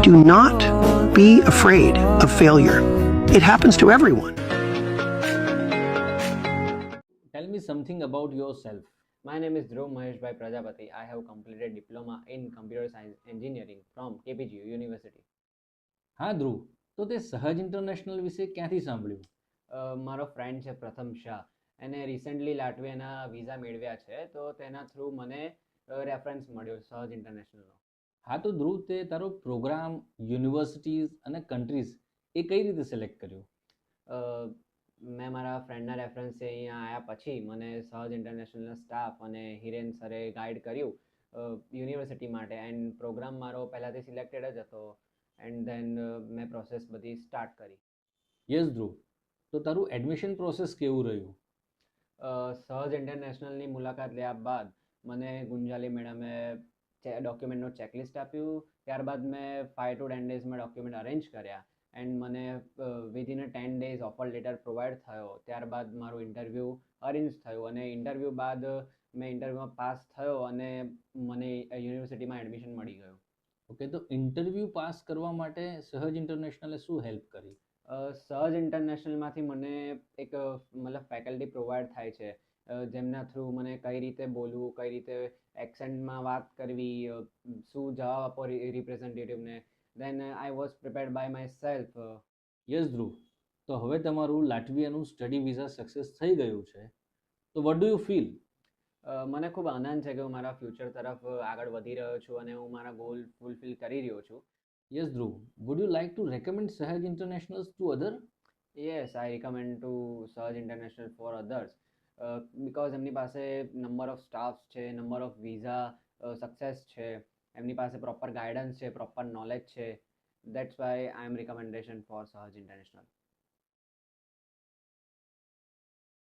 Do not be afraid of failure. It happens to everyone. Tell me something about yourself. My name is Dhruv Maheshbhai Prajapati. I have completed diploma in computer science engineering from KPGU University. હા ધ્રુવ, તો તે સહજ international વિશે ક્યાંથી સાંભળ્યું? મારો friend છે પ્રથમ શાહ, એને રિસેન્ટલી લાટવિયાના વિઝા મેળવ્યા છે, તો તેના થ્રુ મને રેફરન્સ મળ્યો સહજ ઇન્ટરનેશનલનો. હા તો ધ્રુવ, તે તારો પ્રોગ્રામ, યુનિવર્સિટીઝ અને કન્ટ્રીઝ એ કઈ રીતે સિલેક્ટ કર્યું? મેં મારા ફ્રેન્ડના રેફરન્સથી અહીંયા આવ્યા પછી મને સહજ ઇન્ટરનેશનલના સ્ટાફ અને હિરેન સરે ગાઈડ કર્યું યુનિવર્સિટી માટે, એન્ડ પ્રોગ્રામ મારો પહેલાંથી સિલેક્ટેડ જ હતો, એન્ડ ધેન મેં પ્રોસેસ બધી સ્ટાર્ટ કરી. યસ ધ્રુવ, તો તારું એડમિશન પ્રોસેસ કેવું રહ્યું? સહજ ઇન્ટરનેશનલની મુલાકાત લેવા બાદ મને ગુંજાલી મેડમે ડોક્યુમેન્ટનું ચેકલિસ્ટ આપ્યું. ત્યારબાદ મેં 5 to 10 ડેઝમાં ડોક્યુમેન્ટ અરેન્જ કર્યા, એન્ડ મને within 10 days offer letter provide થયો. ત્યારબાદ મારું ઇન્ટરવ્યૂ અરેન્જ થયું, અને ઇન્ટરવ્યૂ બાદ મેં ઇન્ટરવ્યૂમાં પાસ થયો અને મને યુનિવર્સિટીમાં એડમિશન મળી ગયું. ઓકે, તો ઇન્ટરવ્યૂ પાસ કરવા માટે સહજ ઇન્ટરનેશનલે શું હેલ્પ કરી? સહજ ઇન્ટરનેશનલમાંથી મને એક મતલબ ફેકલ્ટી પ્રોવાઈડ થાય છે, જેમના થ્રુ મને કઈ રીતે બોલવું, કઈ રીતે એક્સેન્ટમાં વાત કરવી, શું જવાબ આપવો રિપ્રેઝેન્ટેટિવને. Then I was prepared by myself. Yes Dhruv, તો હવે તમારું લાટવિયાનું સ્ટડી વિઝા સક્સેસ થઈ ગયું છે, તો વોટ ડુ યુ ફીલ? મને ખૂબ આનંદ છે કે હું મારા ફ્યુચર તરફ આગળ વધી રહ્યો છું અને હું મારા ગોલ ફૂલફિલ કરી રહ્યો છું. Yes Dhruv, would you like to recommend Sahaj International to other? Yes, I recommend to Sahaj International for others, because એમની પાસે નંબર ઓફ સ્ટાફ્સ છે, નંબર ઓફ વિઝા સક્સેસ છે, એમની પાસે પ્રોપર ગાઈડન્સ છે, પ્રોપર નોલેજ છે. That's why I am recommendation for Sahaj international.